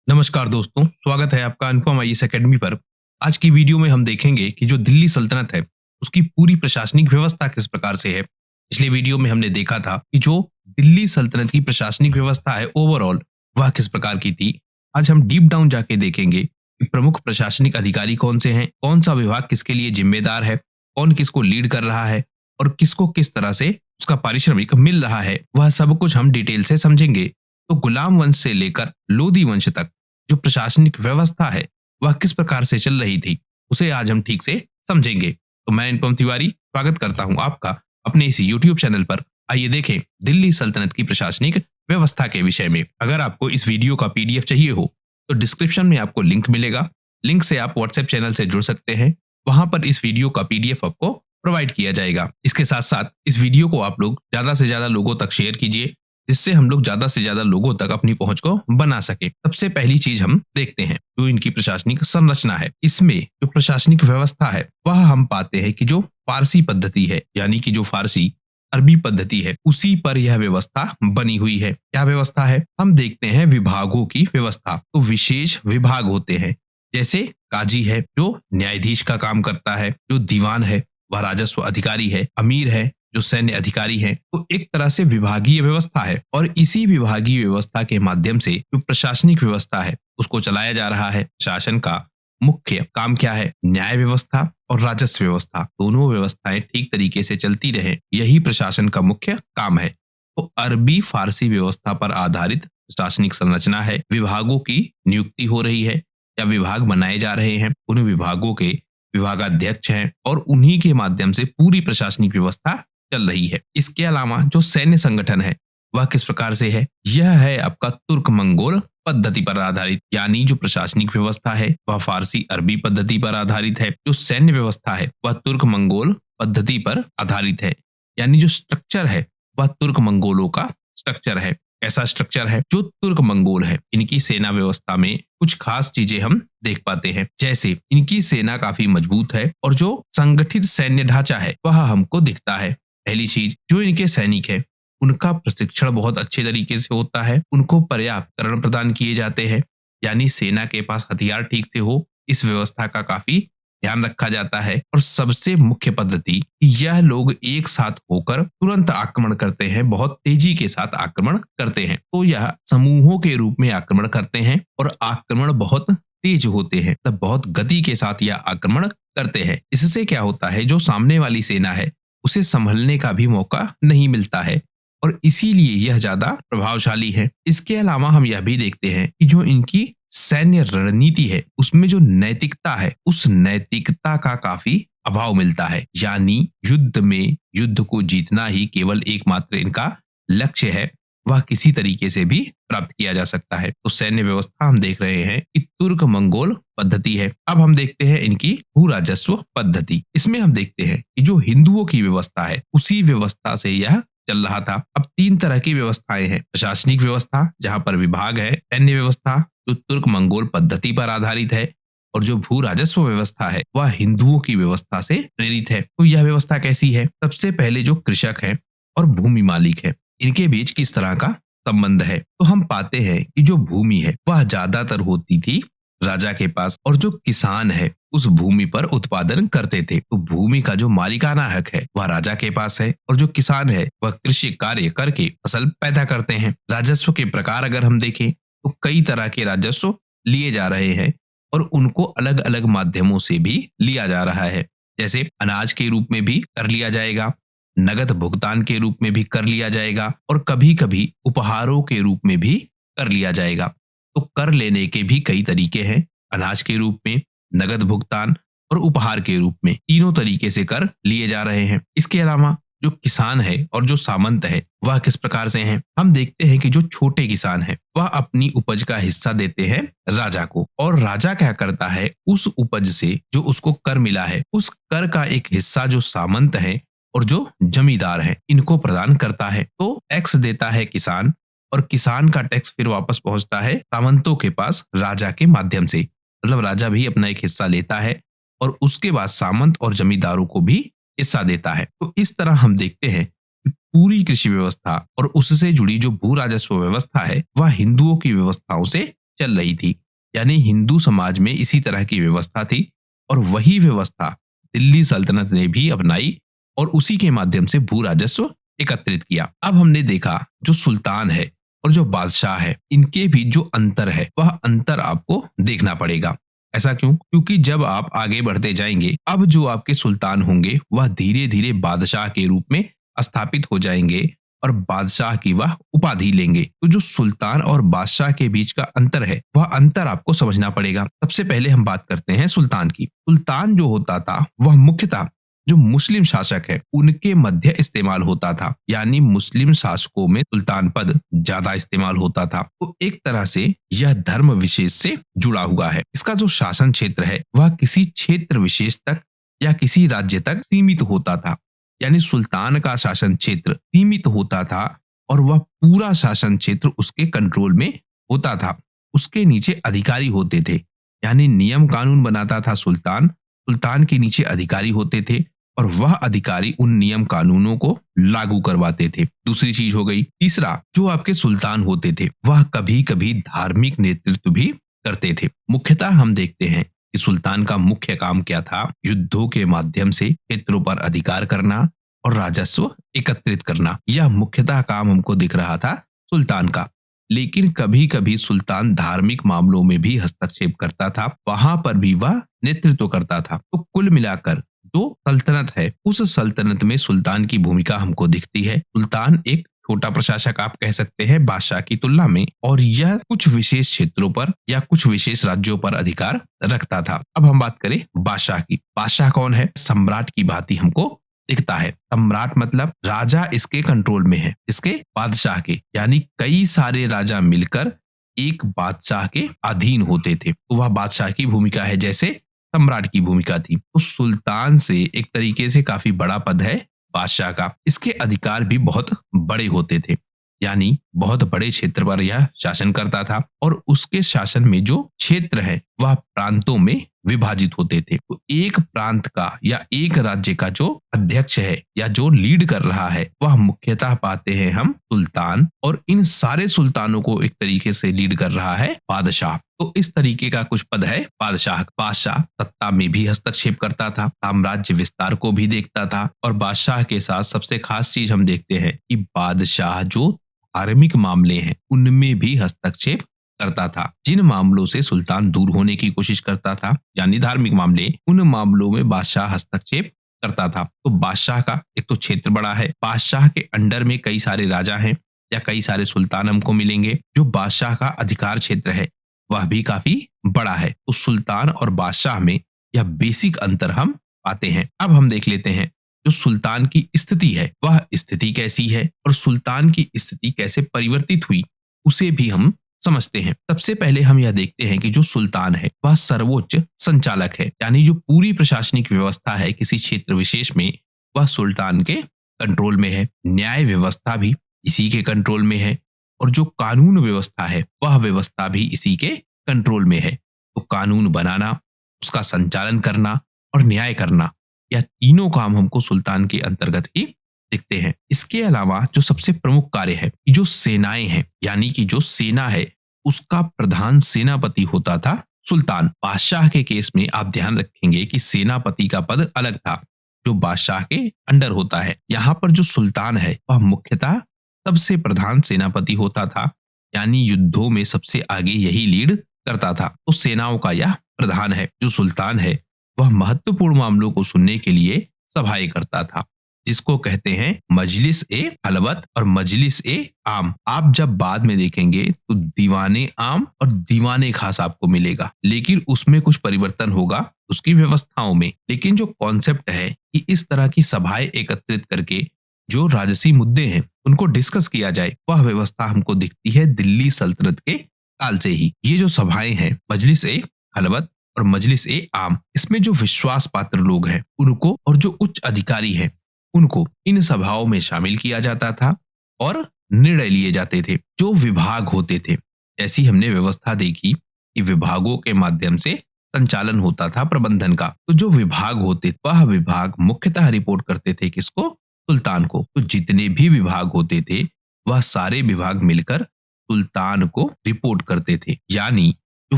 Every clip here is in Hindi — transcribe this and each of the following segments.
नमस्कार दोस्तों, स्वागत है आपका अनुपम आईएएस एकेडमी पर। आज की वीडियो में हम देखेंगे कि जो दिल्ली सल्तनत है, उसकी पूरी प्रशासनिक व्यवस्था किस प्रकार से है। पिछले वीडियो में हमने देखा था कि जो दिल्ली सल्तनत की प्रशासनिक व्यवस्था है ओवरऑल, वह किस प्रकार की थी। आज हम डीप डाउन जाके देखेंगे कि प्रमुख प्रशासनिक अधिकारी कौन से हैं, कौन सा विभाग किसके लिए जिम्मेदार है, कौन किसको लीड कर रहा है और किसको किस तरह से उसका पारिश्रमिक मिल रहा है। वह सब कुछ हम डिटेल से समझेंगे। तो गुलाम वंश से लेकर लोधी वंश तक जो प्रशासनिक व्यवस्था है वह किस प्रकार से चल रही थी, उसे आज हम ठीक से समझेंगे। तो मैं अनुपम तिवारी स्वागत करता हूं आपका अपने इस YouTube चैनल पर। आइए देखें दिल्ली सल्तनत की प्रशासनिक व्यवस्था के विषय में। अगर आपको इस वीडियो का PDF चाहिए हो तो डिस्क्रिप्शन में आपको लिंक मिलेगा। लिंक से आप WhatsApp चैनल से जुड़ सकते हैं। वहां पर इस वीडियो का PDF आपको प्रोवाइड किया जाएगा। इसके साथ साथ इस वीडियो को आप लोग ज्यादा से ज्यादा लोगों तक शेयर कीजिए, जिससे हम लोग ज्यादा से ज्यादा लोगों तक अपनी पहुंच को बना सके। सबसे पहली चीज हम देखते हैं जो इनकी प्रशासनिक संरचना है। इसमें जो प्रशासनिक व्यवस्था है वह हम पाते हैं कि जो फारसी पद्धति है, यानी कि जो फारसी अरबी पद्धति है, उसी पर यह व्यवस्था बनी हुई है। क्या व्यवस्था है? हम देखते हैं विभागों की व्यवस्था। तो विशेष विभाग होते हैं, जैसे काजी है जो न्यायाधीश का काम करता है, जो दीवान है वह राजस्व अधिकारी है, अमीर है जो सैन्य अधिकारी हैं। तो एक तरह से विभागीय व्यवस्था है और इसी विभागीय व्यवस्था के माध्यम से जो प्रशासनिक व्यवस्था है उसको चलाया जा रहा है। शासन का मुख्य काम क्या है? न्याय व्यवस्था और राजस्व व्यवस्था, दोनों व्यवस्थाएं ठीक तरीके से चलती रहे, यही प्रशासन का मुख्य काम है। तो अरबी फारसी व्यवस्था पर आधारित प्रशासनिक संरचना है। विभागों की नियुक्ति हो रही है या विभाग बनाए जा रहे हैं, उन विभागों के विभागाध्यक्ष हैं और उन्हीं के माध्यम से पूरी प्रशासनिक व्यवस्था चल रही है। इसके अलावा जो सैन्य संगठन है वह किस प्रकार से है? यह है आपका तुर्क मंगोल पद्धति पर आधारित, यानी जो प्रशासनिक व्यवस्था है वह फारसी अरबी पद्धति पर आधारित है। जो सैन्य व्यवस्था है वह तुर्क मंगोल पद्धति पर आधारित है, यानी जो स्ट्रक्चर है वह तुर्क मंगोलों का स्ट्रक्चर है। ऐसा स्ट्रक्चर है जो तुर्क मंगोल है। इनकी सेना व्यवस्था में कुछ खास चीजें हम देख पाते हैं, जैसे इनकी सेना काफी मजबूत है और जो संगठित सैन्य ढांचा है वह हमको दिखता है। पहली चीज, जो इनके सैनिक है उनका प्रशिक्षण बहुत अच्छे तरीके से होता है, उनको पर्याप्त उपकरण प्रदान किए जाते हैं, यानी सेना के पास हथियार ठीक से हो, इस व्यवस्था का काफी ध्यान रखा जाता है। और सबसे मुख्य पद्धति, यह लोग एक साथ होकर तुरंत आक्रमण करते हैं, बहुत तेजी के साथ आक्रमण करते हैं। तो यह समूहों के रूप में आक्रमण करते हैं और आक्रमण बहुत तेज होते हैं, मतलब बहुत गति के साथ यह आक्रमण करते हैं। इससे क्या होता है, जो सामने वाली सेना है उसे संभलने का भी मौका नहीं मिलता है और इसीलिए यह ज्यादा प्रभावशाली है। इसके अलावा हम यह भी देखते हैं कि जो इनकी सैन्य रणनीति है उसमें जो नैतिकता है, उस नैतिकता का काफी अभाव मिलता है, यानी युद्ध में युद्ध को जीतना ही केवल एकमात्र इनका लक्ष्य है, वह किसी तरीके से भी प्राप्त किया जा सकता है। तो सैन्य व्यवस्था हम देख रहे हैं कि तुर्क मंगोल पद्धति है। अब हम देखते हैं इनकी भू राजस्व पद्धति। इसमें हम देखते हैं कि जो हिंदुओं की व्यवस्था है उसी व्यवस्था से यह चल रहा था। अब तीन तरह की व्यवस्थाएं हैं। प्रशासनिक व्यवस्था जहां पर विभाग है, सैन्य व्यवस्था जो तुर्क मंगोल पद्धति पर आधारित है और जो भू राजस्व व्यवस्था है वह हिंदुओं की व्यवस्था से प्रेरित है। तो यह व्यवस्था कैसी है? सबसे पहले जो कृषक है और भूमि मालिक है, इनके बीच किस तरह का संबंध है? तो हम पाते हैं कि जो भूमि है वह ज्यादातर होती थी राजा के पास और जो किसान है उस भूमि पर उत्पादन करते थे। तो भूमि का जो मालिकाना हक है वह राजा के पास है और जो किसान है वह कृषि कार्य करके फसल पैदा करते हैं। राजस्व के प्रकार अगर हम देखें तो कई तरह के राजस्व लिए जा रहे हैं और उनको अलग अलग माध्यमों से भी लिया जा रहा है, जैसे अनाज के रूप में भी कर लिया जाएगा, नगद भुगतान के रूप में भी कर लिया जाएगा और कभी कभी उपहारों के रूप में भी कर लिया जाएगा। तो कर लेने के भी कई तरीके हैं, अनाज के रूप में, नगद भुगतान और उपहार के रूप में, तीनों तरीके से कर लिए जा रहे हैं। इसके अलावा जो किसान है और जो सामंत है वह किस प्रकार से हैं? हम देखते हैं कि जो छोटे किसान है वह अपनी उपज का हिस्सा देते हैं राजा को और राजा क्या करता है, उस उपज से जो उसको कर मिला है उस कर का एक हिस्सा जो सामंत है और जो जमींदार है इनको प्रदान करता है। तो टैक्स देता है किसान और किसान का टैक्स फिर वापस पहुंचता है सामंतों के पास राजा के माध्यम से, मतलब राजा भी अपना एक हिस्सा लेता है और उसके बाद सामंत और जमींदारों को भी हिस्सा देता है। तो इस तरह हम देखते हैं कि पूरी कृषि व्यवस्था और उससे जुड़ी जो भू राजस्व व्यवस्था है वह हिंदुओं की व्यवस्थाओं से चल रही थी। यानी हिंदू समाज में इसी तरह की व्यवस्था थी और वही व्यवस्था दिल्ली सल्तनत ने भी अपनाई और उसी के माध्यम से भू राजस्व एकत्रित किया। अब हमने देखा जो सुल्तान है और जो बादशाह है, इनके बीच जो अंतर है वह अंतर आपको देखना पड़ेगा। ऐसा क्यों? क्योंकि जब आप आगे बढ़ते जाएंगे, अब जो आपके सुल्तान होंगे वह धीरे धीरे बादशाह के रूप में स्थापित हो जाएंगे और बादशाह की वह उपाधि लेंगे। तो जो सुल्तान और बादशाह के बीच का अंतर है वह अंतर आपको समझना पड़ेगा। सबसे पहले हम बात करते हैं सुल्तान की। सुल्तान जो होता था वह मुख्यतः जो मुस्लिम शासक है उनके मध्य इस्तेमाल होता था, यानी मुस्लिम शासकों में सुल्तान पद ज्यादा इस्तेमाल होता था। तो एक तरह से यह धर्म विशेष से जुड़ा हुआ है। इसका जो शासन क्षेत्र है वह किसी क्षेत्र विशेष तक या किसी राज्य तक सीमित होता था, यानी सुल्तान का शासन क्षेत्र सीमित होता था और वह पूरा शासन क्षेत्र उसके कंट्रोल में होता था। उसके नीचे अधिकारी होते थे, यानी नियम कानून बनाता था सुल्तान, सुल्तान के नीचे अधिकारी होते थे और वह अधिकारी उन नियम कानूनों को लागू करवाते थे। दूसरी चीज हो गई। तीसरा, जो आपके सुल्तान होते थे वह कभी कभी धार्मिक नेतृत्व भी करते थे। मुख्यतः हम देखते हैं कि सुल्तान का मुख्य काम क्या था? युद्धों के माध्यम से क्षेत्रों पर अधिकार करना और राजस्व एकत्रित करना। यह मुख्यतः काम हमको दिख रहा था सुल्तान का। लेकिन कभी कभी सुल्तान धार्मिक मामलों में भी हस्तक्षेप करता था, वहां पर भी वह नेतृत्व करता था। तो कुल मिलाकर जो सल्तनत है उस सल्तनत में सुल्तान की भूमिका हमको दिखती है। सुल्तान एक छोटा प्रशासक आप कह सकते हैं बादशाह की तुलना में, और यह कुछ विशेष क्षेत्रों पर या कुछ विशेष राज्यों पर अधिकार रखता था। अब हम बात करें बादशाह की। बादशाह कौन है? सम्राट की भांति हमको दिखता है। सम्राट मतलब राजा इसके कंट्रोल में है, इसके बादशाह के, यानी कई सारे राजा मिलकर एक बादशाह के अधीन होते थे। तो वह बादशाह की भूमिका है जैसे सम्राट की भूमिका थी। तो सुल्तान से एक तरीके से काफी बड़ा पद है बादशाह का। इसके अधिकार भी बहुत बड़े होते थे, यानी बहुत बड़े क्षेत्र पर यह शासन करता था और उसके शासन में जो क्षेत्र है वह प्रांतों में विभाजित होते थे। तो एक प्रांत का या एक राज्य का जो अध्यक्ष है या जो लीड कर रहा है वह मुख्यतः पाते हैं हम सुल्तान, और इन सारे सुल्तानों को एक तरीके से लीड कर रहा है बादशाह। तो इस तरीके का कुछ पद है बादशाह। बादशाह सत्ता में भी हस्तक्षेप करता था, साम्राज्य विस्तार को भी देखता था, और बादशाह के साथ सबसे खास चीज हम देखते हैं कि बादशाह जो धार्मिक मामले हैं उनमें भी हस्तक्षेप करता था। जिन मामलों से सुल्तान दूर होने की कोशिश करता था, यानी धार्मिक मामले, उन मामलों में बादशाह हस्तक्षेप करता था। तो बादशाह का एक तो क्षेत्र बड़ा है, बादशाह के अंडर में कई सारे राजा हैं या कई सारे सुल्तान हमको मिलेंगे। जो बादशाह का अधिकार क्षेत्र है वह भी काफी बड़ा है। तो सुल्तान और बादशाह में यह बेसिक अंतर हम पाते हैं। अब हम देख लेते हैं जो सुल्तान की स्थिति है वह स्थिति कैसी है और सुल्तान की स्थिति कैसे परिवर्तित हुई उसे भी हम समझते हैं। सबसे पहले हम यह देखते हैं कि जो सुल्तान है वह सर्वोच्च संचालक है, यानी जो पूरी प्रशासनिक व्यवस्था है किसी क्षेत्र विशेष में वह सुल्तान के कंट्रोल में है। न्याय व्यवस्था भी इसी के कंट्रोल में है और जो कानून व्यवस्था है वह व्यवस्था भी इसी के कंट्रोल में है। तो कानून बनाना, उसका संचालन करना और न्याय करना, यह तीनों काम हमको सुल्तान के अंतर्गत ही दिखते हैं। इसके अलावा जो सबसे प्रमुख कार्य है कि जो सेनाएं हैं, यानी कि जो सेना है उसका प्रधान सेनापति होता था सुल्तान। बादशाह के केस में आप ध्यान रखेंगे कि सेनापति का पद अलग था जो बादशाह के अंडर होता है। यहाँ पर जो सुल्तान है वह मुख्यतः सबसे प्रधान सेनापति होता था, यानी युद्धों में सबसे आगे यही लीड करता था। तो सेनाओं का यह प्रधान है। जो सुल्तान है वह महत्वपूर्ण मामलों को सुनने के लिए सभाएं करता था, जिसको कहते हैं मजलिस ए हलवत और मजलिस ए आम। आप जब बाद में देखेंगे तो दीवाने आम और दीवाने खास आपको मिलेगा, लेकिन उसमें कुछ परिवर्तन होगा उसकी व्यवस्थाओं में। लेकिन जो कॉन्सेप्ट है कि इस तरह की सभाएं एकत्रित करके जो राजसी मुद्दे हैं उनको डिस्कस किया जाए, वह व्यवस्था हमको दिखती है दिल्ली सल्तनत के काल से ही। ये जो सभाएं हैं मजलिस ए हलवत और मजलिस ए आम, इसमें जो विश्वास पात्र लोग हैं उनको और जो उच्च अधिकारी हैं उनको इन सभाओं में शामिल किया जाता था और निर्णय लिए जाते थे। जो विभाग होते थे, ऐसी हमने व्यवस्था देखी कि विभागों के माध्यम से संचालन होता था प्रबंधन का। तो जो विभाग होते वह विभाग मुख्यतः रिपोर्ट करते थे किसको? सुल्तान को। तो जितने भी विभाग होते थे वह सारे विभाग मिलकर सुल्तान को रिपोर्ट करते थे। यानी जो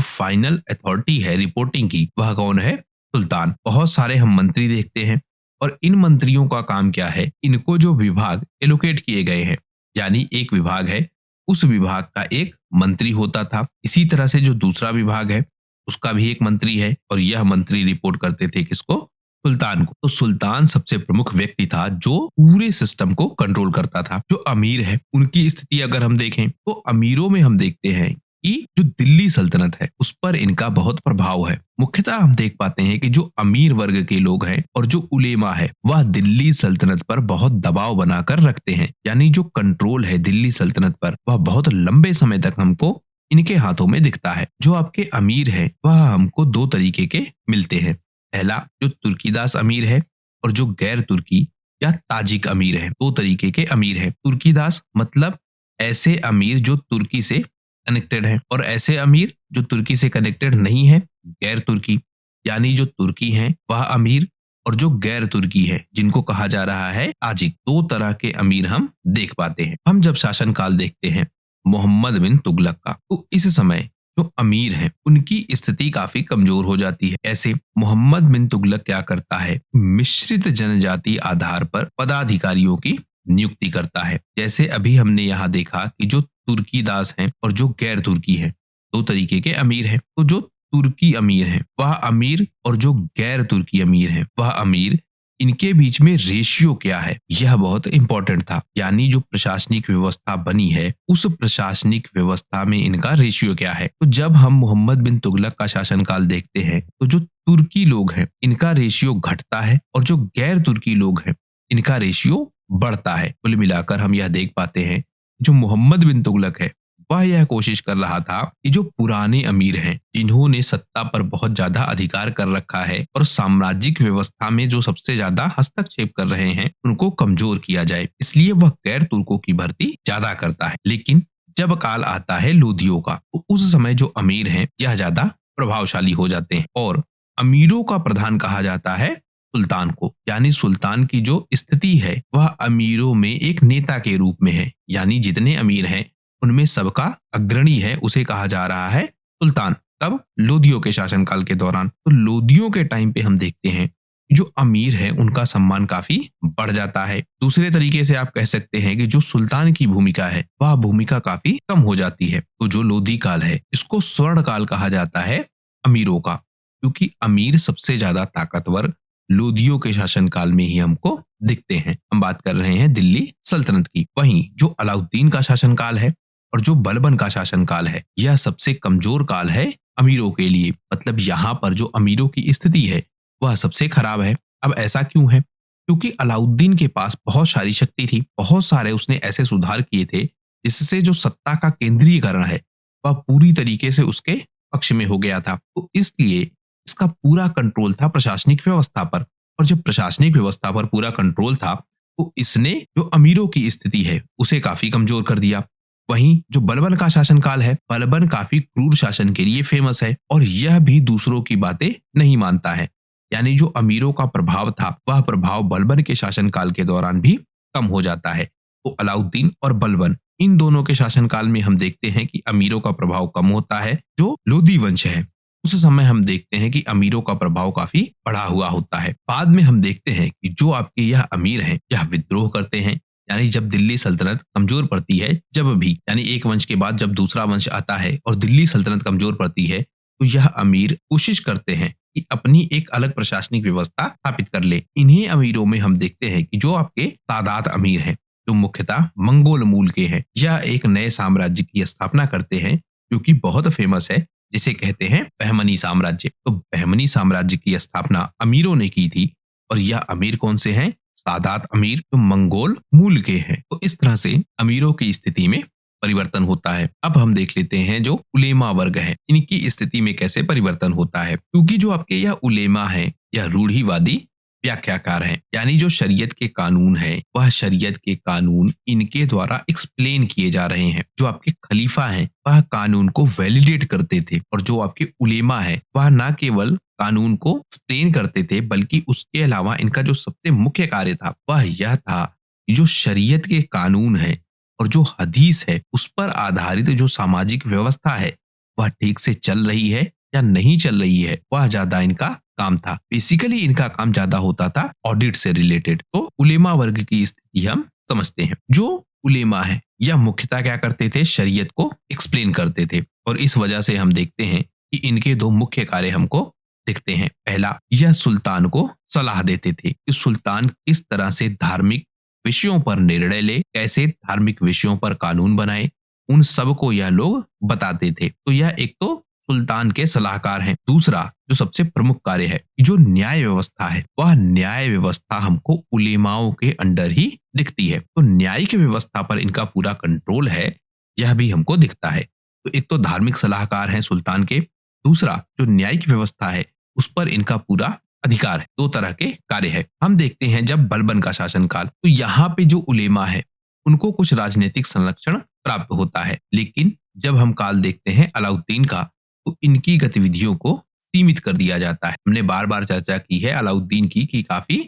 फाइनल अथॉरिटी है रिपोर्टिंग की, वह कौन है? सुल्तान। बहुत सारे हम मंत्री देखते हैं और इन मंत्रियों का काम क्या है? इनको जो विभाग एलोकेट किए गए हैं, यानी एक विभाग है, उस विभाग का एक मंत्री होता था। इसी तरह से जो दूसरा विभाग है उसका भी एक मंत्री है और यह मंत्री रिपोर्ट करते थे किसको? सुल्तान को। तो सुल्तान सबसे प्रमुख व्यक्ति था जो पूरे सिस्टम को कंट्रोल करता था। जो अमीर है उनकी स्थिति अगर हम देखें तो अमीरों में हम देखते हैं कि जो दिल्ली सल्तनत है उस पर इनका बहुत प्रभाव है। मुख्यतः हम देख पाते हैं कि जो अमीर वर्ग के लोग हैं और जो उलेमा है वह दिल्ली सल्तनत पर बहुत दबाव बनाकर रखते हैं। यानी जो कंट्रोल है दिल्ली सल्तनत पर वह बहुत लंबे समय तक हमको इनके हाथों में दिखता है। जो आपके अमीर है वह हमको दो तरीके के मिलते हैं। पहला जो तुर्कीदास अमीर है और जो गैर तुर्की या ताजिक अमीर है। दो तरीके के अमीर है। तुर्कीदास मतलब ऐसे अमीर जो तुर्की से कनेक्टेड है और ऐसे अमीर जो तुर्की से कनेक्टेड नहीं है, गैर तुर्की। यानी जो तुर्की हैं वह अमीर और जो गैर तुर्की है जिनको कहा जा रहा है ताजिक। दो तरह के अमीर हम देख पाते हैं। हम जब शासनकाल देखते हैं मोहम्मद बिन तुगलक का, तो इस समय जो अमीर हैं उनकी स्थिति काफी कमजोर हो जाती है। ऐसे मोहम्मद बिन तुगलक क्या करता है? मिश्रित जनजाति आधार पर पदाधिकारियों की नियुक्ति करता है। जैसे अभी हमने यहाँ देखा कि जो तुर्की दास हैं और जो गैर तुर्की हैं, दो तरीके के अमीर हैं। तो जो तुर्की अमीर हैं वह अमीर और जो गैर तुर्की अमीर हैं वह अमीर, इनके बीच में रेशियो क्या है यह बहुत इंपॉर्टेंट था। यानी जो प्रशासनिक व्यवस्था बनी है उस प्रशासनिक व्यवस्था में इनका रेशियो क्या है। तो जब हम मोहम्मद बिन तुगलक का शासनकाल देखते हैं तो जो तुर्की लोग हैं इनका रेशियो घटता है और जो गैर तुर्की लोग हैं इनका रेशियो बढ़ता है। कुल मिलाकर हम यह देख पाते हैं जो मोहम्मद बिन तुगलक है वह यह कोशिश कर रहा था कि जो पुराने अमीर हैं जिन्होंने सत्ता पर बहुत ज्यादा अधिकार कर रखा है और साम्राज्यिक व्यवस्था में जो सबसे ज्यादा हस्तक्षेप कर रहे हैं उनको कमजोर किया जाए। इसलिए वह गैर तुर्कों की भर्ती ज्यादा करता है। लेकिन जब काल आता है लोधियों का तो उस समय जो अमीर हैं यह ज्यादा प्रभावशाली हो जाते हैं और अमीरों का प्रधान कहा जाता है सुल्तान को। यानी सुल्तान की जो स्थिति है वह अमीरों में एक नेता के रूप में है। यानी जितने अमीर हैं उनमें सबका अग्रणी है, उसे कहा जा रहा है सुल्तान। तब लोधियों के शासनकाल के दौरान, तो लोधियों के टाइम पे हम देखते हैं जो अमीर है उनका सम्मान काफी बढ़ जाता है। दूसरे तरीके से आप कह सकते हैं कि जो सुल्तान की भूमिका है वह भूमिका काफी कम हो जाती है। तो जो लोधी काल है इसको स्वर्ण काल कहा जाता है अमीरों का, क्योंकि अमीर सबसे ज्यादा ताकतवर लोधियों के शासनकाल में ही हमको दिखते हैं। हम बात कर रहे हैं दिल्ली सल्तनत की। वहीं जो अलाउद्दीन का शासनकाल है और जो बलबन का शासनकाल है यह सबसे कमजोर काल है अमीरों के लिए। मतलब यहाँ पर जो अमीरों की स्थिति है वह सबसे खराब है। अब ऐसा क्यों है? क्योंकि अलाउद्दीन के पास बहुत सारी शक्ति थी, बहुत सारे उसने ऐसे सुधार किए थे जिससे जो सत्ता का केंद्रीकरण है वह पूरी तरीके से उसके पक्ष में हो गया था। तो इसलिए इसका पूरा कंट्रोल था प्रशासनिक व्यवस्था पर, और जब प्रशासनिक व्यवस्था पर पूरा कंट्रोल था तो इसने जो अमीरों की स्थिति है उसे काफी कमजोर कर दिया। वहीं जो बलबन का शासनकाल है, बलबन काफी क्रूर शासन के लिए फेमस है और यह भी दूसरों की बातें नहीं मानता है। यानी जो अमीरों का प्रभाव था वह प्रभाव बलबन के शासनकाल के दौरान भी कम हो जाता है। तो अलाउद्दीन और बलबन इन दोनों के शासनकाल में हम देखते हैं कि अमीरों का प्रभाव कम होता है। जो लोधी वंश है उस समय हम देखते हैं कि अमीरों का प्रभाव काफी बढ़ा हुआ होता है। बाद में हम देखते हैं कि जो आपके यह अमीर हैं यह विद्रोह करते हैं। यानी जब दिल्ली सल्तनत कमजोर पड़ती है, जब भी यानी एक वंश के बाद जब दूसरा वंश आता है और दिल्ली सल्तनत कमजोर पड़ती है तो यह अमीर कोशिश करते हैं कि अपनी एक अलग प्रशासनिक व्यवस्था स्थापित कर ले। इन्हीं अमीरों में हम देखते हैं कि जो आपके सादात अमीर हैं जो मुख्यतः मंगोल मूल के हैं, यह एक नए साम्राज्य की स्थापना करते हैं जो कि बहुत फेमस है, जिसे कहते हैं बहमनी साम्राज्य। तो बहमनी साम्राज्य की स्थापना अमीरों ने की थी और यह अमीर कौन से हैं? सादात अमीर जो मंगोल मूल के हैं। तो इस तरह से अमीरों की स्थिति में परिवर्तन होता है। अब हम देख लेते हैं जो उलेमा वर्ग है इनकी स्थिति में कैसे परिवर्तन होता है। क्योंकि जो आपके यह उलेमा है यह रूढ़िवादी व्याख्याकार हैं। यानी जो शरीयत के कानून है वह शरीयत के कानून इनके द्वारा एक्सप्लेन किए जा रहे हैं। जो आपके खलीफा हैं वह कानून को वैलिडेट करते थे और जो आपके उलेमा है वह न केवल कानून को एक्सप्लेन करते थे बल्कि उसके अलावा इनका जो सबसे मुख्य कार्य था वह यह था कि जो शरीयत के कानून है और जो हदीस है उस पर आधारित जो सामाजिक व्यवस्था है वह ठीक से चल रही है या नहीं चल रही है, वह ज्यादा इनका काम था। बेसिकली इनका काम ज्यादा होता था ऑडिट से रिलेटेड। तो उलेमा वर्ग की स्थिति हम समझते हैं। जो उलेमा है यह मुख्यतः क्या करते थे, शरीयत को एक्सप्लेन करते थे, और इस वजह से हम देखते हैं कि इनके दो मुख्य कार्य हमको दिखते हैं। पहला, यह सुल्तान को सलाह देते थे कि सुल्तान किस तरह से धार्मिक विषयों पर निर्णय ले, कैसे धार्मिक विषयों पर कानून बनाए, उन सब को यह लोग बताते थे। तो यह एक तो सुल्तान के सलाहकार हैं। दूसरा जो सबसे प्रमुख कार्य है, जो न्याय व्यवस्था है, वह न्याय व्यवस्था हमको उलेमाओं के अंडर ही दिखती है। तो न्यायिक व्यवस्था पर इनका पूरा कंट्रोल है, यह भी हमको दिखता है। तो एक तो धार्मिक सलाहकार हैं सुल्तान के, दूसरा जो न्यायिक व्यवस्था है उस पर इनका पूरा अधिकार है। दो तरह के कार्य है। हम देखते हैं जब बलबन का शासनकाल, तो यहाँ पे जो उलेमा है उनको कुछ राजनीतिक संरक्षण प्राप्त होता है, लेकिन जब हम काल देखते हैं अलाउद्दीन का, तो इनकी गतिविधियों को सीमित कर दिया जाता है। हमने बार बार चर्चा की है अलाउद्दीन की कि काफी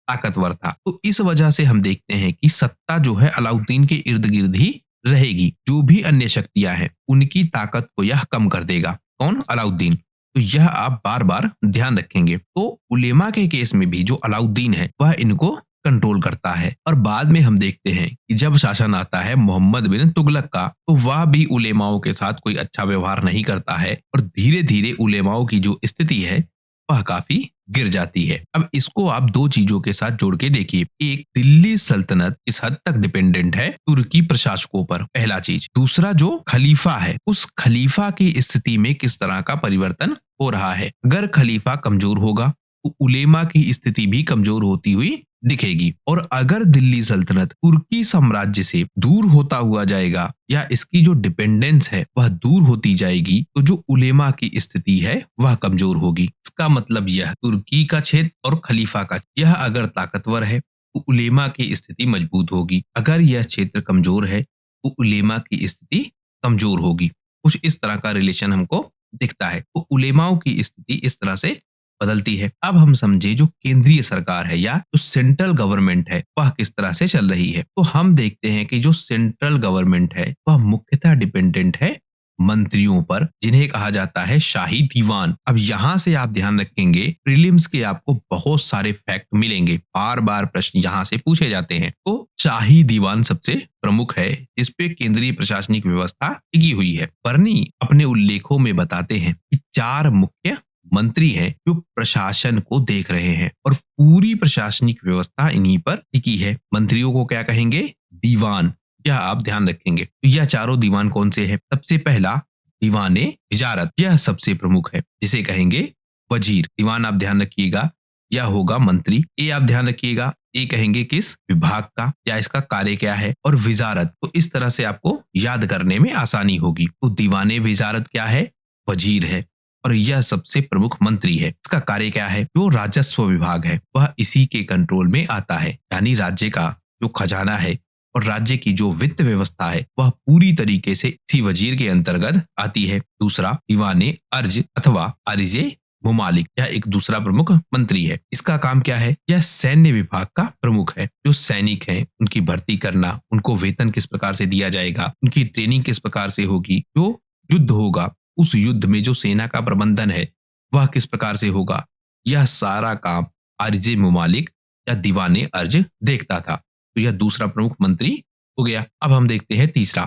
ताकतवर था। तो इस वजह से हम देखते हैं कि सत्ता जो है अलाउद्दीन के इर्द गिर्द ही रहेगी। जो भी अन्य शक्तियां हैं उनकी ताकत को यह कम कर देगा। कौन? अलाउद्दीन। तो यह आप बार बार ध्यान रखेंगे। तो उलेमा के केस में भी जो अलाउद्दीन है वह इनको कंट्रोल करता है। और बाद में हम देखते हैं कि जब शासन आता है मोहम्मद बिन तुगलक का, तो वह भी उलेमाओं के साथ कोई अच्छा व्यवहार नहीं करता है, और धीरे धीरे उलेमाओं की जो स्थिति है वह काफी गिर जाती है। अब इसको आप दो चीजों के साथ जोड़ के देखिए। एक, दिल्ली सल्तनत इस हद तक डिपेंडेंट है तुर्की प्रशासकों पर, पहला चीज। दूसरा, जो खलीफा है उस खलीफा की स्थिति में किस तरह का परिवर्तन हो रहा है। अगर खलीफा कमजोर होगा तो उलेमा की स्थिति भी कमजोर होती हुई दिखेगी, और अगर दिल्ली सल्तनत तुर्की साम्राज्य से दूर होता हुआ जाएगा या इसकी जो डिपेंडेंस है वह दूर होती जाएगी, तो जो उलेमा की स्थिति है वह कमजोर होगी। इसका मतलब यह तुर्की का क्षेत्र और खलीफा का यह अगर ताकतवर है तो उलेमा की स्थिति मजबूत होगी, अगर यह क्षेत्र कमजोर है तो उलेमा की स्थिति कमजोर होगी। कुछ इस तरह का रिलेशन हमको दिखता है। तो उलेमाओं की स्थिति इस तरह से बदलती है। अब हम समझे जो केंद्रीय सरकार है या जो सेंट्रल गवर्नमेंट है वह किस तरह से चल रही है। तो हम देखते हैं कि जो सेंट्रल गवर्नमेंट है वह मुख्यतः डिपेंडेंट है मंत्रियों पर, जिन्हें कहा जाता है शाही दीवान। अब यहाँ से आप ध्यान रखेंगे, प्रीलिम्स के आपको बहुत सारे फैक्ट मिलेंगे, बार बार प्रश्न यहाँ से पूछे जाते हैं। तो शाही दीवान सबसे प्रमुख है, इस पे केंद्रीय प्रशासनिक व्यवस्था टिकी हुई है। बर्नी अपने उल्लेखों में बताते हैं कि 4 मुख्य मंत्री हैं जो प्रशासन को देख रहे हैं, और पूरी प्रशासनिक व्यवस्था इन्हीं पर टिकी है। मंत्रियों को क्या कहेंगे? दीवान। यह आप ध्यान रखेंगे। तो यह चारों दीवान कौन से हैं? सबसे पहला दीवाने विजारत, यह सबसे प्रमुख है, जिसे कहेंगे वजीर। दीवान आप ध्यान रखिएगा, यह होगा मंत्री। ये आप ध्यान रखिएगा, ये कहेंगे किस विभाग का या इसका कार्य क्या है, और विजारत। तो इस तरह से आपको याद करने में आसानी होगी। तो दीवाने विजारत क्या है? वजीर है, और यह सबसे प्रमुख मंत्री है। इसका कार्य क्या है? जो राजस्व विभाग है वह इसी के कंट्रोल में आता है, यानी राज्य का जो खजाना है और राज्य की जो वित्त व्यवस्था है वह पूरी तरीके से इसी वजीर के अंतर्गत आती है। दूसरा, दीवाने अर्ज अथवा आरिजे मुमालिक, यह एक दूसरा प्रमुख मंत्री है। इसका काम क्या है? यह सैन्य विभाग का प्रमुख है। जो सैनिक हैं उनकी भर्ती करना, उनको वेतन किस प्रकार से दिया जाएगा, उनकी ट्रेनिंग किस प्रकार से होगी, जो युद्ध होगा उस युद्ध में जो सेना का प्रबंधन है वह किस प्रकार से होगा, यह सारा काम आरिजे मुमालिक या दीवाने अर्ज देखता था। तो यह दूसरा प्रमुख मंत्री हो गया। अब हम देखते हैं तीसरा,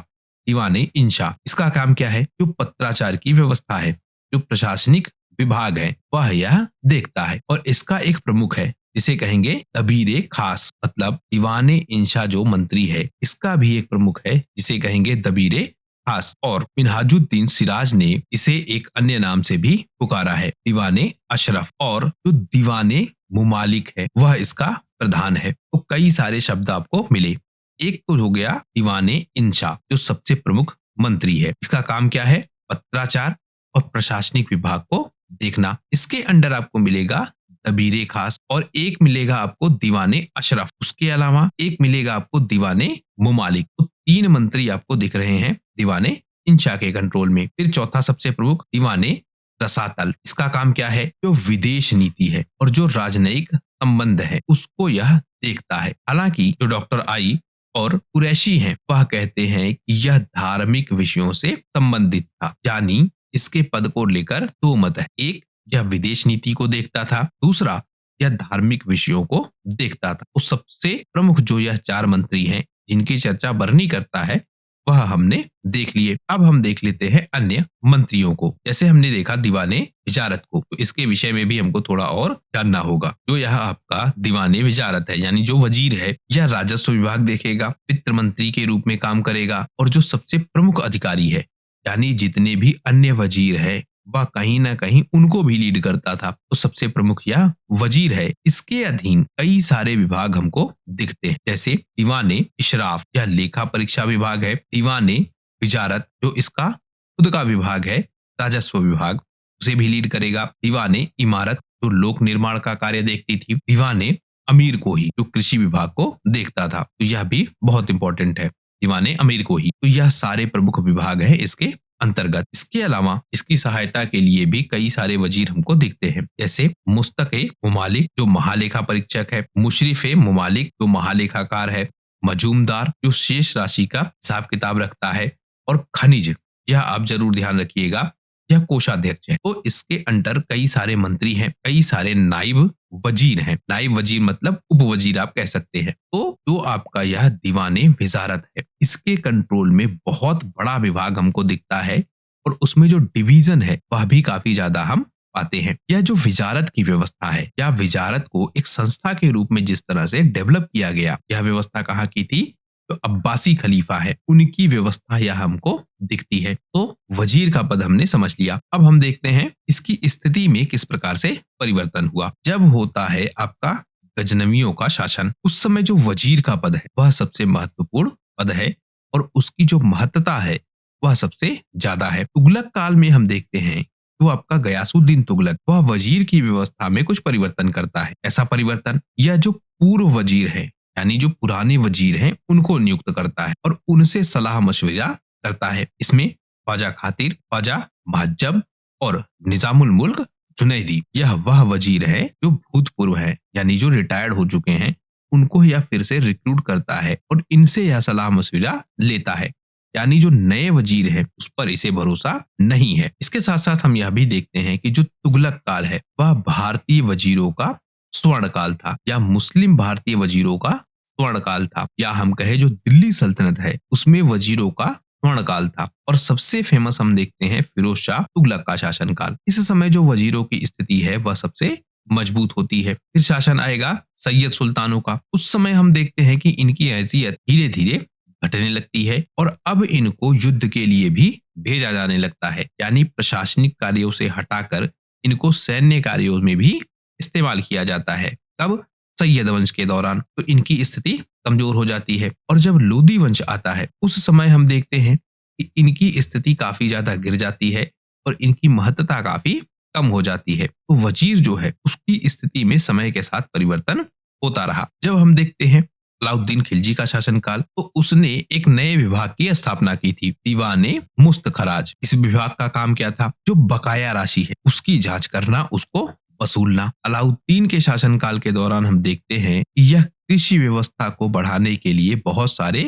दीवाने इंशा। इसका काम क्या है? जो पत्राचार की व्यवस्था है, जो प्रशासनिक विभाग है वह यह देखता है, और इसका एक प्रमुख है जिसे कहेंगे दबीरे खास। मतलब दीवाने इंशा जो मंत्री है इसका भी एक प्रमुख है जिसे कहेंगे दबीरे खास। और मिनहाजुद्दीन सिराज ने इसे एक अन्य नाम से भी पुकारा है, दीवाने अशरफ। और जो दीवाने मुमालिक है वह इसका प्रधान है। तो कई सारे शब्द आपको मिले। एक तो हो गया दीवाने इंशा जो सबसे प्रमुख मंत्री है। इसका काम क्या है? पत्राचार और प्रशासनिक विभाग को देखना। इसके अंडर आपको मिलेगा दबीरे खास, और एक मिलेगा आपको दीवाने अशरफ। उसके अलावा एक मिलेगा आपको दीवाने मुमालिक। तो 3 मंत्री आपको दिख रहे हैं दीवाने इंशा के कंट्रोल में। फिर चौथा सबसे प्रमुख दीवाने रसातल। इसका काम क्या है? जो विदेश नीति है और जो राजनयिक संबंध है उसको यह देखता है। हालांकि जो डॉक्टर आई और कुरैशी हैं वह कहते हैं कि यह धार्मिक विषयों से संबंधित था। यानी इसके पद को लेकर दो मत है। एक, यह विदेश नीति को देखता था, दूसरा यह धार्मिक विषयों को देखता था। तो सबसे प्रमुख जो यह चार मंत्री हैं जिनकी चर्चा बरनी करता है वह हमने देख लिए। अब हम देख लेते हैं अन्य मंत्रियों को। जैसे हमने देखा दीवाने विजारत को, तो इसके विषय में भी हमको थोड़ा और जानना होगा। जो यह आपका दीवाने विजारत है यानी जो वजीर है, यह राजस्व विभाग देखेगा, वित्त मंत्री के रूप में काम करेगा और जो सबसे प्रमुख अधिकारी है यानी जितने भी अन्य वजीर है वह कहीं ना कहीं उनको भी लीड करता था। तो सबसे प्रमुख यह वजीर है। इसके अधीन कई सारे विभाग हमको दिखते हैं, जैसे दीवाने इशराफ, यह लेखा परीक्षा विभाग है। दीवाने विजारत जो इसका खुद का विभाग है, राजस्व विभाग, उसे भी लीड करेगा। दीवाने इमारत जो लोक निर्माण का कार्य देखती थी। दीवाने अमीर को ही जो कृषि विभाग को देखता था, तो यह भी बहुत इंपॉर्टेंट है, दीवाने अमीर को ही। तो यह सारे प्रमुख विभाग हैं इसके अंतर्गत। इसके अलावा इसकी सहायता के लिए भी कई सारे वजीर हमको दिखते हैं, जैसे मुस्तके मुमालिक जो महालेखा परीक्षक है, मुशरिफे मुमालिक जो महालेखाकार है, मजूमदार जो शेष राशि का हिसाब किताब रखता है, और खनिज, यह आप जरूर ध्यान रखिएगा, यह कोषाध्यक्ष है। तो इसके अंडर कई सारे मंत्री हैं, कई सारे नाइब वजीर हैं। नाइब वजीर मतलब उप वजीर आप कह सकते हैं। तो जो आपका यह दीवाने विजारत है, इसके कंट्रोल में बहुत बड़ा विभाग हमको दिखता है और उसमें जो डिवीजन है वह भी काफी ज्यादा हम पाते हैं। यह जो विजारत की व्यवस्था है या विजारत को एक संस्था के रूप में जिस तरह से डेवलप किया गया, यह व्यवस्था कहाँ की थी? तो अब्बासी खलीफा है उनकी व्यवस्था यह हमको दिखती है। तो वजीर का पद हमने समझ लिया। अब हम देखते हैं इसकी स्थिति में किस प्रकार से परिवर्तन हुआ। जब होता है आपका गजनवियों का शासन, उस समय जो वजीर का पद है वह सबसे महत्वपूर्ण पद है और उसकी जो महत्ता है वह सबसे ज्यादा है। तुगलक काल में हम देखते हैं जो आपका गयासुद्दीन तुगलक, वह वजीर की व्यवस्था में कुछ परिवर्तन करता है। ऐसा परिवर्तन, यह जो पूर्व वजीर है यानी जो पुराने वजीर हैं उनको नियुक्त करता है और उनसे सलाह मशविरा करता है। इसमें ख्वाजा खातिर, ख्वाजा महजब और निजामुल मुल्क जुनैदी, यह वह वजीर है जो भूतपूर्व है यानी जो रिटायर्ड हो चुके हैं, उनको यह फिर से रिक्रूट करता है और इनसे यह सलाह मशविरा लेता है। यानी जो नए वजीर है उस पर इसे भरोसा नहीं है। इसके साथ साथ हम यह भी देखते हैं कि जो तुगलक काल है वह भारतीय वजीरों का स्वर्ण काल था या मुस्लिम भारतीय वजीरों का स्वर्ण काल था, या हम कहे जो दिल्ली सल्तनत है उसमें वजीरों का स्वर्ण काल था। और सबसे फेमस हम देखते हैं फिरोज शाह तुगलक का शासन काल। इस समय जो वजीरों की स्थिति है वह सबसे मजबूत होती है। फिर शासन आएगा सैयद सुल्तानों का। उस समय हम देखते हैं कि इनकी हैसियत धीरे धीरे घटने लगती है और अब इनको युद्ध के लिए भी भेजा जाने लगता है, यानी प्रशासनिक कार्यों से हटाकर इनको सैन्य कार्यों में भी इस्तेमाल किया जाता है। कब? सैयद वंश के दौरान। तो इनकी स्थिति कमजोर हो जाती है और जब लोदी वंश आता है उस समय हम देखते हैं कि इनकी स्थिति काफी ज्यादा गिर जाती है और इनकी महत्ता काफी कम हो जाती है। तो वजीर जो है उसकी स्थिति में समय के साथ परिवर्तन होता रहा। जब हम देखते हैं अलाउद्दीन खिलजी का शासनकाल, तो उसने एक नए विभाग की स्थापना की थी, दीवाने मुस्तखराज। इस विभाग का काम क्या था? जो बकाया राशि है उसकी जांच करना, उसको वसूलना। अलाउद्दीन के शासनकाल के दौरान हम देखते हैं कि यह कृषि व्यवस्था को बढ़ाने के लिए बहुत सारे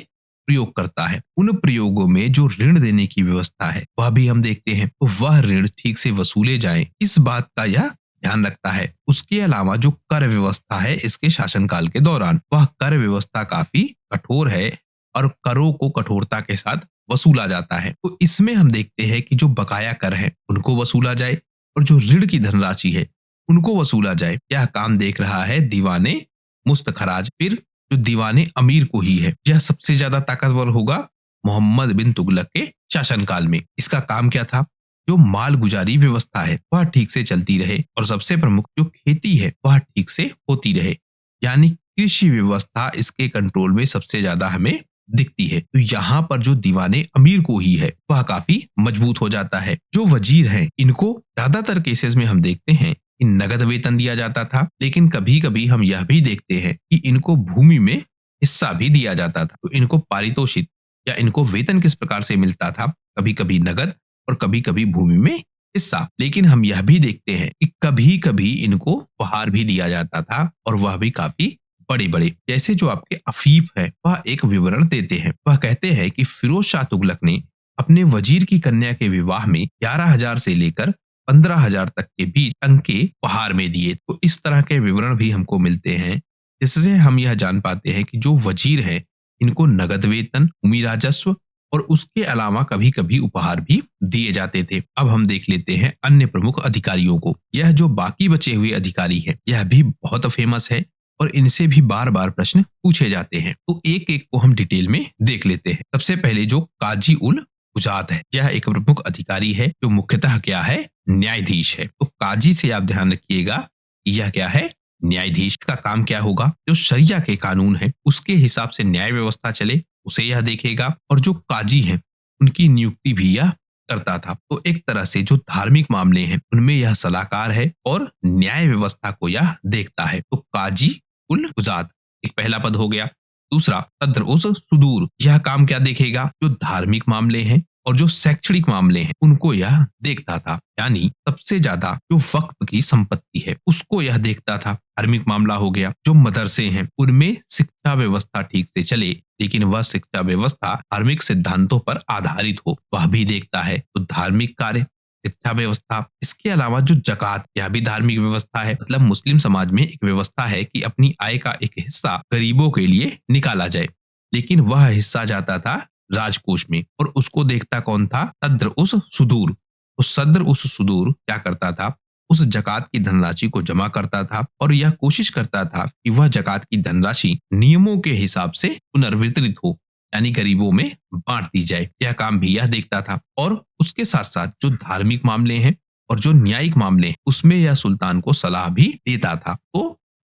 प्रयोग करता है। उन प्रयोगों में जो ऋण देने की व्यवस्था है वह भी हम देखते हैं, तो वह ऋण ठीक से वसूले जाएं, इस बात का यह ध्यान रखता है। उसके अलावा जो कर व्यवस्था है इसके शासनकाल के दौरान, वह कर व्यवस्था काफी कठोर है और करों को कठोरता के साथ वसूला जाता है। तो इसमें हम देखते हैं कि जो बकाया कर है उनको वसूला जाए और जो ऋण की धनराशि है उनको वसूला जाए। यह काम देख रहा है दीवाने मुस्तखराज। फिर जो दीवाने अमीर को ही है, यह सबसे ज्यादा ताकतवर होगा मोहम्मद बिन तुगलक के शासनकाल में। इसका काम क्या था? जो माल गुजारी व्यवस्था है वह ठीक से चलती रहे और सबसे प्रमुख जो खेती है वह ठीक से होती रहे, यानी कृषि व्यवस्था इसके कंट्रोल में सबसे ज्यादा हमें दिखती है। तो यहाँ पर जो दीवाने अमीर को ही है वह काफी मजबूत हो जाता है। जो वजीर हैं इनको ज्यादातर केसेस में हम देखते हैं कि नगद वेतन दिया जाता था, लेकिन कभी कभी हम यह भी देखते हैं कि इनको भूमि में हिस्सा भी दिया जाता था। तो इनको पारितोषिक या इनको वेतन किस प्रकार से मिलता था? कभी कभी नगद और कभी कभी भूमि में हिस्सा। लेकिन हम यह भी देखते हैं कि कभी कभी इनको उपहार भी दिया जाता था और वह भी काफी बड़े बड़े। जैसे जो आपके अफीफ है वह एक विवरण देते हैं। वह कहते हैं कि फिरोज शाह तुगलक ने अपने वजीर की कन्या के विवाह में 11,000 से लेकर 15,000 तक के बीच टंके उपहार में दिए। तो इस तरह के विवरण भी हमको मिलते हैं, जिससे हम यह जान पाते हैं कि जो वजीर है इनको नगद वेतन, भूमि राजस्व और उसके अलावा कभी कभी उपहार भी दिए जाते थे। अब हम देख लेते हैं अन्य प्रमुख अधिकारियों को। यह जो बाकी बचे हुए अधिकारी हैं यह भी बहुत फेमस है और इनसे भी बार बार प्रश्न पूछे जाते हैं। तो एक एक को हम डिटेल में देख लेते हैं। सबसे पहले जो काजी उल गुजात है, यह एक प्रमुख अधिकारी है जो मुख्यतः क्या है, न्यायाधीश है। तो काजी से आप ध्यान रखिएगा, यह क्या है, न्यायाधीश। का काम क्या होगा, जो शरिया के कानून है उसके हिसाब से न्याय व्यवस्था चले उसे यह देखेगा। और जो काजी हैं उनकी नियुक्ति भी यह करता था। तो एक तरह से जो धार्मिक मामले हैं उनमें यह सलाहकार है और न्याय व्यवस्था को यह देखता है। तो काजी उल गुजात एक पहला पद हो गया। दूसरा सद्र उस सुदूर, यह काम क्या देखेगा, जो धार्मिक मामले हैं और जो शैक्षणिक मामले हैं उनको यह देखता था। यानी सबसे ज्यादा जो वक्फ की संपत्ति है उसको यह देखता था। धार्मिक मामला हो गया, जो मदरसे हैं उनमें शिक्षा व्यवस्था ठीक से चले लेकिन वह शिक्षा व्यवस्था धार्मिक सिद्धांतों पर आधारित हो, वह भी देखता है। तो धार्मिक कार्य, शिक्षा व्यवस्था। इसके अलावा जो जकात, यह भी धार्मिक व्यवस्था है। मतलब मुस्लिम समाज में एक व्यवस्था है कि अपनी आय का एक हिस्सा गरीबों के लिए निकाला जाए, लेकिन वह हिस्सा जाता था राजकोष में और उसको देखता कौन था, सद्र उस सुदूर। तो सद्र उस सुदूर क्या करता था, उस जकात की धनराशि को जमा करता था और यह कोशिश करता था कि वह जकात की धनराशि नियमों के हिसाब से पुनर्वितरित हो, यानी गरीबों में बांट दी जाए। यह काम भी यह देखता था। और उसके साथ साथ जो धार्मिक मामले हैं और जो न्यायिक मामले हैं उसमें यह सुल्तान को सलाह भी देता था। तो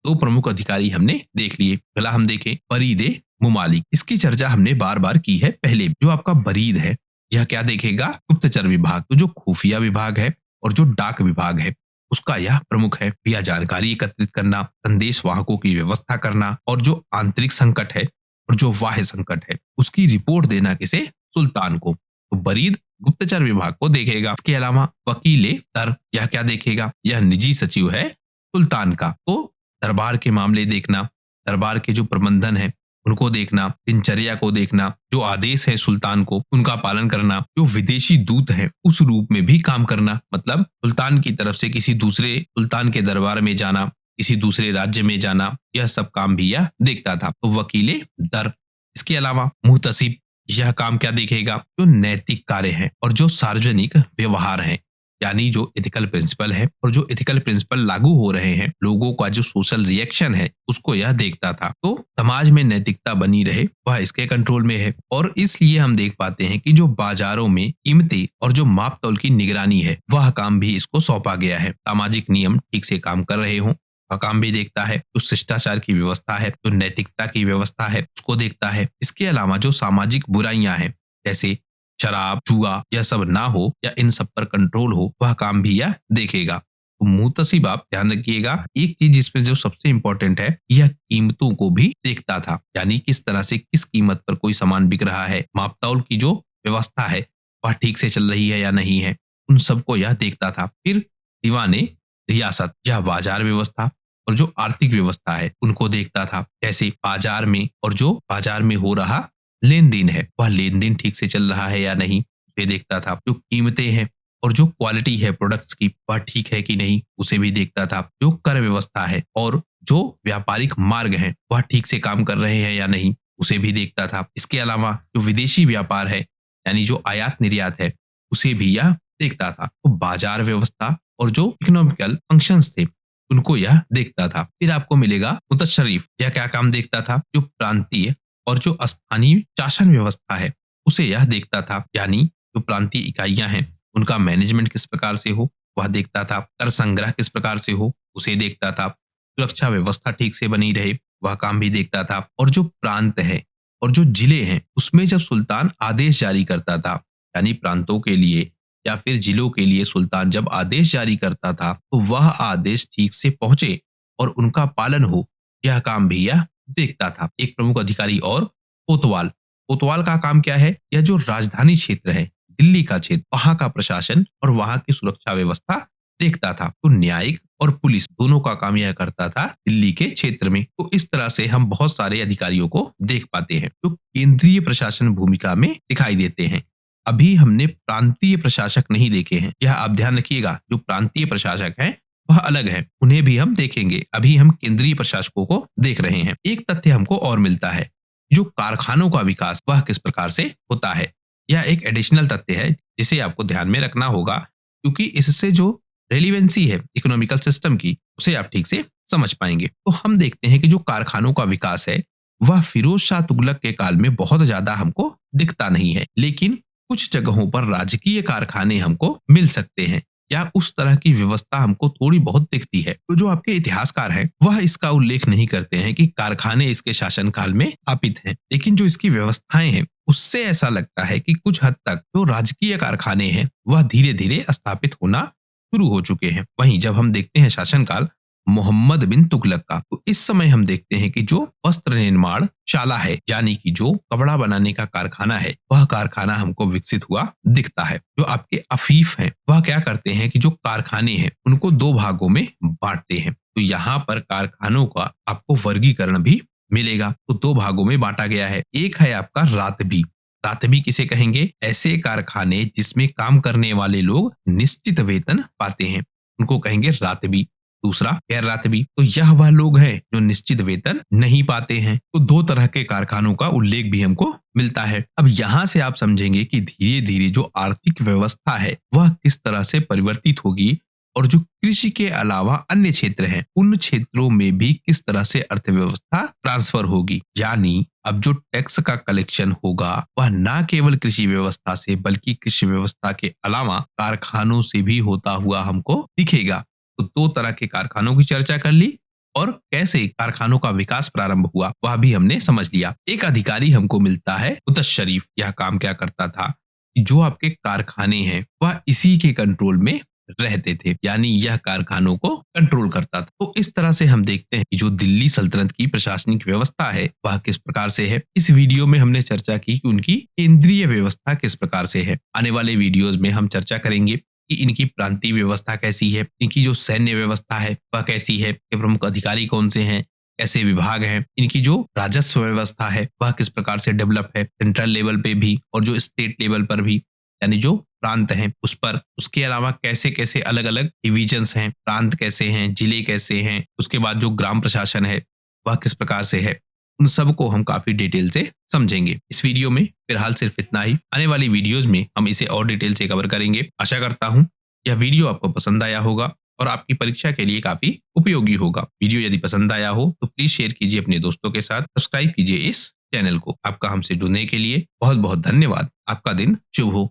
दो प्रमुख अधिकारी हमने देख लिए। पहला हम देखें बरीदे मुमालिक। इसकी चर्चा हमने बार बार की है पहले। जो आपका बरीद है यह क्या देखेगा, गुप्तचर विभाग। तो जो खुफिया विभाग है और जो डाक विभाग है उसका यह प्रमुख है। यह जानकारी एकत्रित करना, संदेश वाहकों की व्यवस्था करना और जो आंतरिक संकट है और जो बाह्य संकट है उसकी रिपोर्ट देना किसे, सुल्तान को। तो बरीद गुप्तचर विभाग को देखेगा। इसके अलावा वकीले दर, यह क्या देखेगा, यह निजी सचिव है सुल्तान का। तो दरबार के मामले देखना, दरबार के जो प्रबंधन है उनको देखना, दिनचर्या को देखना, जो आदेश है सुल्तान को उनका पालन करना, जो विदेशी दूत है उस रूप में भी काम करना। मतलब सुल्तान की तरफ से किसी दूसरे सुल्तान के दरबार में जाना, किसी दूसरे राज्य में जाना, यह सब काम भी यह देखता था। तो वकीले दर। इसके अलावा मुहतसिब, यह काम क्या देखेगा, जो नैतिक कार्य है और जो सार्वजनिक व्यवहार है, यानी जो एथिकल प्रिंसिपल है और जो एथिकल प्रिंसिपल लागू हो रहे हैं, लोगों का जो सोशल रिएक्शन है उसको यह देखता था। तो समाज में नैतिकता बनी रहे वह इसके कंट्रोल में है। और इसलिए हम देख पाते हैं कि जो बाजारों में कीमतें और जो माप तौल की निगरानी है वह काम भी इसको सौंपा गया है। सामाजिक नियम ठीक से काम कर रहे हों वह काम भी देखता है। जो शिष्टाचार की व्यवस्था है, जो नैतिकता की व्यवस्था है उसको देखता है। इसके अलावा जो सामाजिक बुराइयां हैं जैसे शराब, जुआ, यह सब ना हो या इन सब पर कंट्रोल हो, वह काम भी यह देखेगा। तो मुहतसिब आप ध्यान रखिएगा, एक चीज जिसमें जो सबसे इंपॉर्टेंट है यह कीमतों को भी देखता था। यानी किस तरह से किस कीमत पर कोई सामान बिक रहा है, मापतौल की जो व्यवस्था है वह ठीक से चल रही है या नहीं है, उन सबको यह देखता था। फिर दीवाने रियासत, यह बाजार व्यवस्था और जो आर्थिक व्यवस्था है उनको देखता था। जैसे बाजार में और जो बाजार में हो रहा लेन देन है वह लेन देन ठीक से चल रहा है या नहीं उसे देखता था। जो कीमतें हैं और जो क्वालिटी है प्रोडक्ट्स की वह ठीक है कि नहीं उसे भी देखता था। जो कर व्यवस्था है और जो व्यापारिक मार्ग हैं वह ठीक से काम कर रहे हैं या नहीं उसे भी देखता था। इसके अलावा जो विदेशी व्यापार है यानी जो आयात निर्यात है उसे भी यह देखता था। तो बाजार व्यवस्था और जो इकोनॉमिकल फंक्शंस थे उनको यह देखता था। फिर आपको मिलेगा मुतशरीफ, यह क्या काम देखता था, जो प्रांतीय और जो स्थानीय शासन व्यवस्था है उसे यह देखता था। यानी जो प्रांतीय इकाइयां हैं उनका मैनेजमेंट किस प्रकार से हो वह देखता था। कर संग्रह किस प्रकार से हो उसे देखता था। सुरक्षा व्यवस्था ठीक से बनी रहे वह काम भी देखता था। और जो प्रांत है और जो जिले हैं उसमें जब सुल्तान आदेश जारी करता था, यानी प्रांतों के लिए या फिर जिलों के लिए सुल्तान जब आदेश जारी करता था तो वह आदेश ठीक से पहुंचे और उनका पालन हो, यह काम भी यह देखता था। एक प्रमुख अधिकारी और कोतवाल। कोतवाल का काम क्या है, यह जो राजधानी क्षेत्र है दिल्ली का क्षेत्र, वहां का प्रशासन और वहां की सुरक्षा व्यवस्था देखता था। तो न्यायिक और पुलिस दोनों का काम यह करता था दिल्ली के क्षेत्र में। तो इस तरह से हम बहुत सारे अधिकारियों को देख पाते हैं जो केंद्रीय प्रशासन भूमिका में दिखाई देते हैं। अभी हमने प्रांतीय प्रशासक नहीं देखे हैं। यह आप ध्यान रखिएगा, जो प्रांतीय प्रशासक हैं वह अलग है, उन्हें भी हम देखेंगे। अभी हम केंद्रीय प्रशासकों को देख रहे हैं। एक तथ्य हमको और मिलता है, जो कारखानों का विकास वह किस प्रकार से होता है। यह एक एडिशनल तथ्य है जिसे आपको ध्यान में रखना होगा, क्योंकि इससे जो रेलिवेंसी है इकोनॉमिकल सिस्टम की, उसे आप ठीक से समझ पाएंगे। तो हम देखते हैं कि जो कारखानों का विकास है वह फिरोज शाह तुगलक के काल में बहुत ज्यादा हमको दिखता नहीं है, लेकिन कुछ जगहों पर राजकीय कारखाने हमको मिल सकते हैं या उस तरह की व्यवस्था हमको थोड़ी बहुत दिखती है। तो जो आपके इतिहासकार हैं वह इसका उल्लेख नहीं करते हैं कि कारखाने इसके शासनकाल में स्थापित हैं, लेकिन जो इसकी व्यवस्थाएं हैं उससे ऐसा लगता है कि कुछ हद तक जो राजकीय कारखाने हैं वह धीरे धीरे स्थापित होना शुरू हो चुके हैं। वहीं जब हम देखते हैं शासनकाल मोहम्मद बिन तुगलक का, तो इस समय हम देखते हैं कि जो वस्त्र निर्माण शाला है, यानी कि जो कपड़ा बनाने का कारखाना है, वह कारखाना हमको विकसित हुआ दिखता है। जो आपके अफीफ हैं वह क्या करते हैं कि जो कारखाने हैं उनको दो भागों में बांटते हैं। तो यहाँ पर कारखानों का आपको वर्गीकरण भी मिलेगा। तो दो भागों में बांटा गया है। एक है आपका रातबी। रातबी किसे कहेंगे? ऐसे कारखाने जिसमें काम करने वाले लोग निश्चित वेतन पाते हैं, उनको कहेंगे रातबी। दूसरा गैर रातबी, तो यह वह लोग हैं जो निश्चित वेतन नहीं पाते हैं। तो दो तरह के कारखानों का उल्लेख भी हमको मिलता है। अब यहाँ से आप समझेंगे कि धीरे धीरे जो आर्थिक व्यवस्था है वह किस तरह से परिवर्तित होगी, और जो कृषि के अलावा अन्य क्षेत्र हैं उन क्षेत्रों में भी किस तरह से अर्थव्यवस्था ट्रांसफर होगी। यानी अब जो टैक्स का कलेक्शन होगा वह न केवल कृषि व्यवस्था से बल्कि कृषि व्यवस्था के अलावा कारखानों से भी होता हुआ हमको दिखेगा। तो दो तरह के कारखानों की चर्चा कर ली और कैसे कारखानों का विकास प्रारंभ हुआ वह भी हमने समझ लिया। एक अधिकारी हमको मिलता है मुतज शरीफ। यह काम क्या करता था? जो आपके कारखाने हैं वह इसी के कंट्रोल में रहते थे, यानी यह कारखानों को कंट्रोल करता था। तो इस तरह से हम देखते हैं कि जो दिल्ली सल्तनत की प्रशासनिक व्यवस्था है वह किस प्रकार से है। इस वीडियो में हमने चर्चा की कि उनकी केंद्रीय व्यवस्था किस प्रकार से है। आने वाले वीडियोज में हम चर्चा करेंगे कि इनकी प्रांतीय व्यवस्था कैसी है, इनकी जो सैन्य व्यवस्था है वह कैसी है, के प्रमुख अधिकारी कौन से हैं, कैसे विभाग हैं, इनकी जो राजस्व व्यवस्था है वह किस प्रकार से डेवलप है सेंट्रल लेवल पे भी और जो स्टेट लेवल पर भी, यानी जो प्रांत हैं उस पर। उसके अलावा कैसे कैसे अलग अलग डिविजन्स हैं, प्रांत कैसे हैं, जिले कैसे हैं, उसके बाद जो ग्राम प्रशासन है वह किस प्रकार से है, उन सब को हम काफी डिटेल से समझेंगे। इस वीडियो में फिलहाल सिर्फ इतना ही। आने वाली वीडियोज में हम इसे और डिटेल से कवर करेंगे। आशा करता हूँ यह वीडियो आपको पसंद आया होगा और आपकी परीक्षा के लिए काफी उपयोगी होगा। वीडियो यदि पसंद आया हो तो प्लीज शेयर कीजिए अपने दोस्तों के साथ, सब्सक्राइब कीजिए इस चैनल को। आपका हमसे जुड़ने के लिए बहुत बहुत धन्यवाद। आपका दिन शुभ हो।